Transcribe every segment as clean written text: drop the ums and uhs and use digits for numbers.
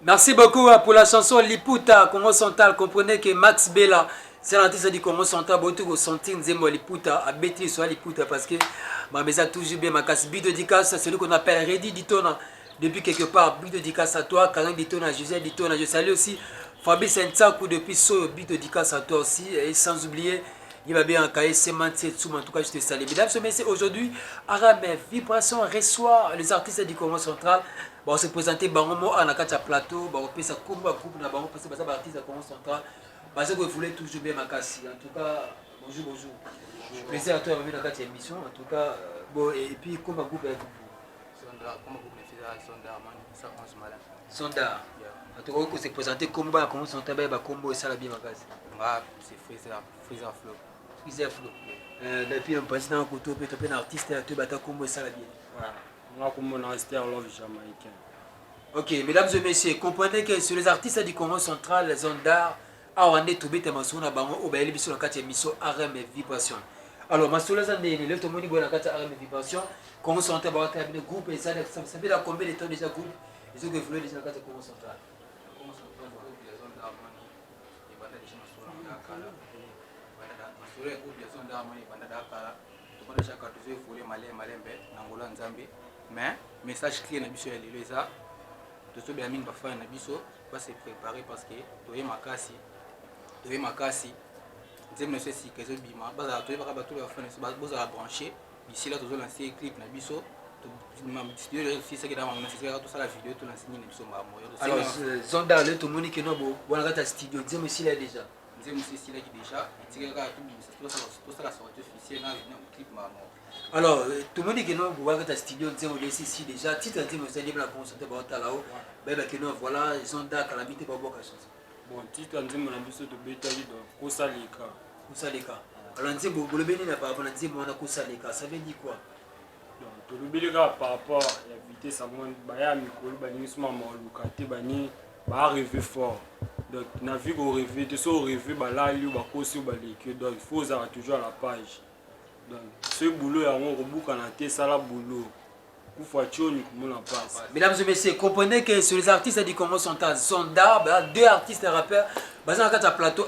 Merci beaucoup pour la chanson Liputa, Congo Central. Comprenez que Max Bella, c'est l'artiste du Congo Central. Bon, tout sentir Nzembo Liputa, à Betty soit Liputa parce que ma maison toujours bien ma casse. Bide dédicace, c'est celui qu'on appelle Reddy Ditona. Depuis quelque part, bide dédicace à toi, Karim Ditona, José Ditona. Je salue aussi Fabrice Ntakou depuis So, bide dédicace à toi aussi. Et sans oublier, il va bien en cahier, c'est Mantietsou. En tout cas, je te salue. Mesdames et messieurs, aujourd'hui, Aramé Vibration reçoit les artistes du Congo Central. Bon, se présenter bango à la plateau, bon, on peut ça coupe na bango parce que ça artiste à Congo Central. Parce que vous voulez toujours bien ma casse. En tout cas, bonjour, bonjour. Plaisir à toi de venir dans cette émission. En tout cas, bon, et puis comment groupe avec vous? Sondar, comment vous précisez Sondar, ça pense mal. Sondar. En tout cas, vous se présenter comment à Congo Central, bah comment ça la bien ma casse. Moi, c'est Freezer Flow. Freezer Flow. Depuis un président côté peut être un artiste, tu vas comment ça la bien. Voilà. Moi, comme mon artiste love jamaïcain. Ok, mesdames et messieurs, comprenez que sur les artistes du Congo Central, les zones d'art, on est tout bête à sur la banque, au bail sur la carte émission RM et vibration. Alors, ma soeur, les années, le tout le monde est la carte RM et vibration. Congo Central, bah, le groupe, et ça fait dans combien de temps déjà groupe? Ils ont développé déjà la carte Congo Central. Congo Central, les zones d'Armani, et Banda de Chimasura, Dakala. Masura, les zones d'Armani, Banda Dakala. Tout le monde chaque carte, il faut les malais, Angola, Nzambi. Mais, message clé, Nabiso et Lisa. Tout ce bien parfois Nabiso va se préparer parce que Toye Makasi, Nzem ne sait si que Bima, Baza, Toye Baba, tout le monde va brancher. D'ici là, tout le monde lancé clip Nabiso. Si c'est que dans mon tout ça la vidéo, tout l'enseigné Nabiso Mamoyo. Alors, Zonda, le tout le monde qui est là, voilà, dans ta studio, Nzem aussi là déjà. Nzem aussi là qui déjà, il y a tout ça la sortie officielle, là, il clip Mamoyo. Alors, tout le monde qui est là, voilà, dans ta studio, Nzem aussi déjà, titre Nzem aussi, il y a la consultation là-haut. Voilà, Zonda, Calamité, Babo, quelque chose. Bon, titre Nzem mon ambition de bétail donc Kosaleka. Kosaleka. Alors Nzem, vous le béni par rapport à Nzem, on a Kosaleka, ça veut dire quoi? Donc, tout le bénéga par rapport à la vitesse à mon baya mikolo bani suma maluka te bani ba rêver fort. Donc, na vie qu'on rêve, de so rêver ba là il ba kosi ba leke donc il faut avoir toujours à la page. Donc, ce boulot ya on rebuka na te sala boulot. Mesdames et messieurs, comprenez que sur les artistes du Congo sont à Zonda, deux artistes rappeurs, basés dans un plateau,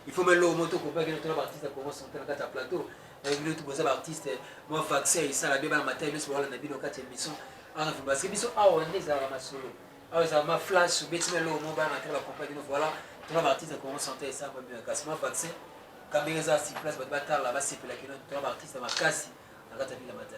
il faut mettre l'eau moto pour pas que notre artiste du Congo sont dans un plateau. Avec l'autre artiste, moi, vaccin, il s'est la bien dans matin, il se voit dans la vie de notre émission. Parce que nous on est dans la solo. Alors, ma flash, bêtiment l'eau, mon bar, la compagnie, voilà, tout l'artiste du Congo sont et ça, moi, vaccin, quand il y a 6 places, là-bas, c'est pour la question, tout l'artiste, ma casse, dans la vie de matin.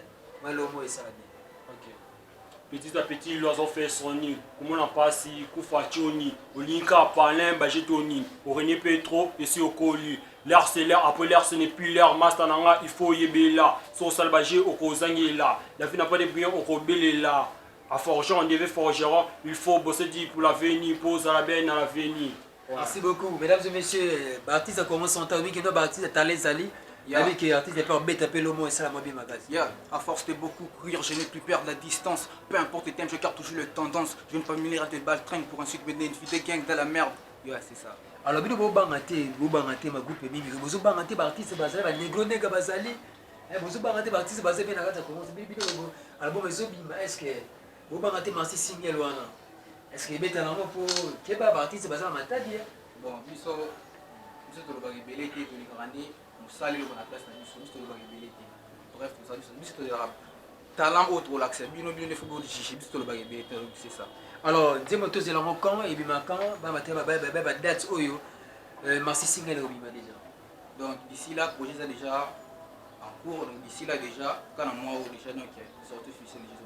Petit à petit, ils ont fait son nid. Comment on passe Koufachoni, Olinka, Palin, Bajetoni, René Petro, et si au colis. L'air c'est l'air, après l'air ce n'est plus l'air, Mastananga, il faut y là. Son salvagé au Kozangi là. La vie n'a pas de brillant au Kobélé là. À forger, on devait forger, il faut bosser pour l'avenir, pour la benne à l'avenir. Merci beaucoup, mesdames et messieurs. Baptiste a commencé son temps, oui, qui est Baptiste Talès Ali. Il y a qui artiste est pas bête à le mot et ça la mobile magazine. À force de beaucoup courir, je n'ai plus perdre la distance. Peu importe le thème, je garde toujours les tendances. Je ne pas me lire de baltringue pour ensuite mener une vie de gang dans la merde. C'est ça. Alors, vous bangate, ma groupe mimi, vous bangate artiste basé ba négro nègre basali. Vous bangate artiste basé bien à la commence bibi album ezobima est-ce que vous bangate merci single wana. Est-ce que bête normalement pour que ba artiste basé ma tadi. Bon, biso to le bagi belete to le grandi. Salut le place bref talent autre l'accès bino de football c'est ça. Alors dis-moi tous les quand et bien quand ba date oyo merci single obima déjà. Donc d'ici là projet ça déjà en cours, donc d'ici là déjà quand un mois déjà donc sortie officielle déjà.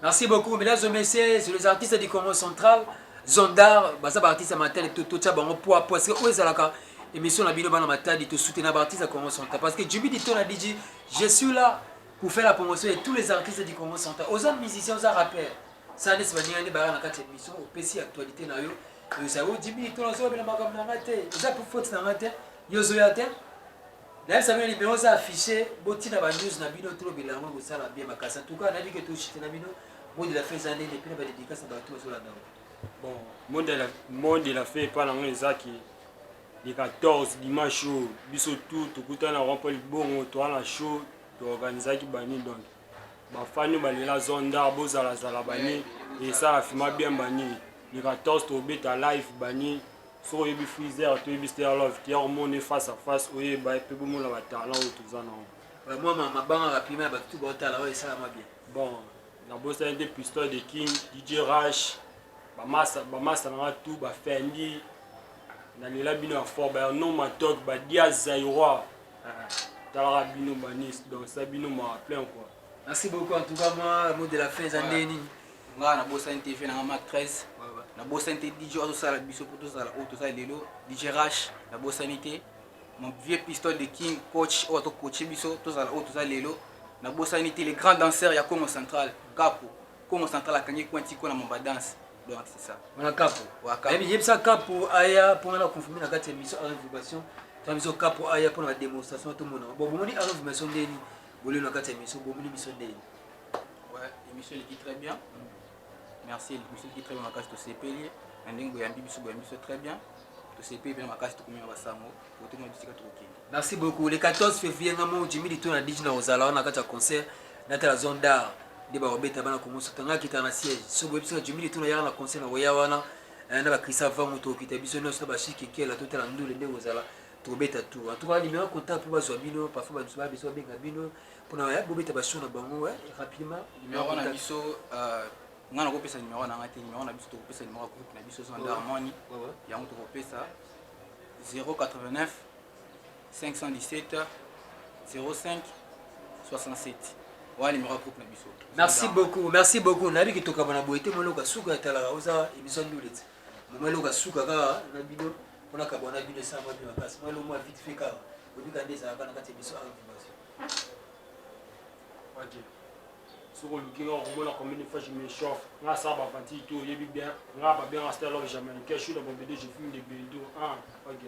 Merci beaucoup mesdames et messieurs, sur les artistes du Congo Central, Zondar, ça artiste à matin tout ça bon poids parce que où est là émission la bino bana matadi to soutenir artiste à Congo Central parce que Djibi Ditona a dit je suis là pour faire la promotion de tous les artistes du Congo Central aux autres musiciens aux rappeurs ça n'est pas ni ba na kati émission au PC actualité na yo ça au Djibi Ditona zo bela makam na ngate ça pour faute na ngate yo zo ya te là ça vient libérer ça affiché boti na ba news na bino trop bilango ko ça la bien makasa en tout cas on a dit que tout chité na bino moi de la fin année depuis la dédicace à tout sur la bon monde de la fait pas dans les qui les 14 dimanche biso tout kutana rempli bon toi la show to organiser qui bani donc bafani balela zonda bozalazala bani esala fima bien bani le 14 tobeta live bani so oyebi freezer toyebi Ster Love ti omone face à face oyeba epe bomona batalent oyo toza nango moi mabanga rapidement bato baotala oyo esalama bien. bon nabosani te Pistol de King DJ Rush bamasa nanga tout bafendi nalela bino ya fort bayanon matok badia zairoi talaka bino banis donc ça bino ma plein quoi. Merci beaucoup en tout cas moi mot de la fin ezandeni nini nga nabosani te fe nanga Mac 13 nabosani te DJ oyo tosala biso po tozala oyo tozala lelo DJ Rush nabosani te mon vieux Pistol de King coach oyo tocoache biso tozala oyo tozala lelo nabosani te les grands danseurs ya Congo Central Capo Congo Central akangi kwantiko na mamba danse donc c'est ça on a Capo et bien ça Capo aya pour la confirmer na kati émission en information transmission Capo aya pour la démonstration tout le monde bon bon ni en information ndeni bolé na kati émission bon ni émission ndeni ouais émission qui très bien merci l'émission qui très bien makasi to sepeli ndingo ya bibiso très bien to sepeli bien makasi to komia basango pour tout le monde bisika to okende. Merci beaucoup le 14 février ngamo Jimmy Lito na DJ na ozala na kati ya concert na la zone d'art de barobeta bana komoso tanga kita na siège so bo bisa Jimmy Lito na ya na concert na oya wana na ba Christophe Vamuto kita biso no so ba shiki kela totala ndule nde ozala tobeta tout en tout cas numéro contact pour bazwa bino parfois ba biso benga bino pour na ya bobeta ba show na bango rapidement numéro na biso ngana ko pesa numéro na ngati numéro na biso to pesa numéro groupe na biso Zonda Harmonie yango to pesa 089 517 05 67 voilà numéro groupe na biso. Merci beaucoup nabi kitoka bana boete mo loka suka etala oza émission ndulete mo loka suka ka na bino on a kabona bino ça moi bien passe moi le moi vite fait ka obika ndeza kana kati émission information OK so ko luki on mona combien de fois je m'échauffe nga ça ba parti tout yebi bien nga ba bien Ster Love jamais que je suis dans mon BD je fume des bédo OK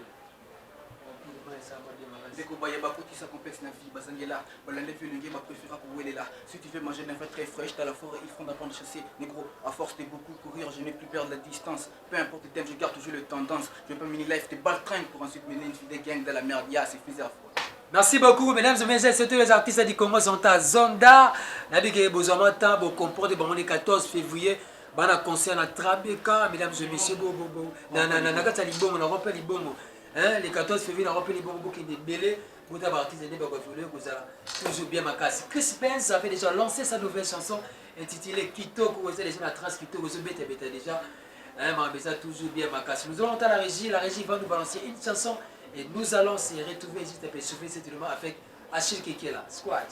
Dès qu'on va y avoir ça complexe na vie basangela balande fait le game préféré pour où là si tu veux manger d'un fait très fraîche dans la forêt ils font d'apprendre à chasser négro à force de beaucoup courir je n'ai plus perdre la distance peu importe le thème je garde toujours le tendance je veux pas mini life de ball train pour ensuite mener une vie de gang dans la merde ya c'est plusieurs fois. Merci beaucoup mesdames et messieurs c'est tous les artistes du Congo sont à Zonda nabi ke bozama ta bo comporte bon le 14 février bana concert na Trabeka mesdames et messieurs bo na kata libongo na rappel libongo. Hein, les 14 février, on a rappelé les bons qui étaient belés pour avoir artiste de toujours bien ma casse. Chris Benz avait déjà lancé sa nouvelle chanson intitulée Kito, vous avez déjà la trace Kito, vous avez déjà. Hein, mais toujours bien ma casse. Nous allons entendre la régie va nous balancer une chanson et nous allons se retrouver juste après souffler cet élément avec Achille Kekela. Squad.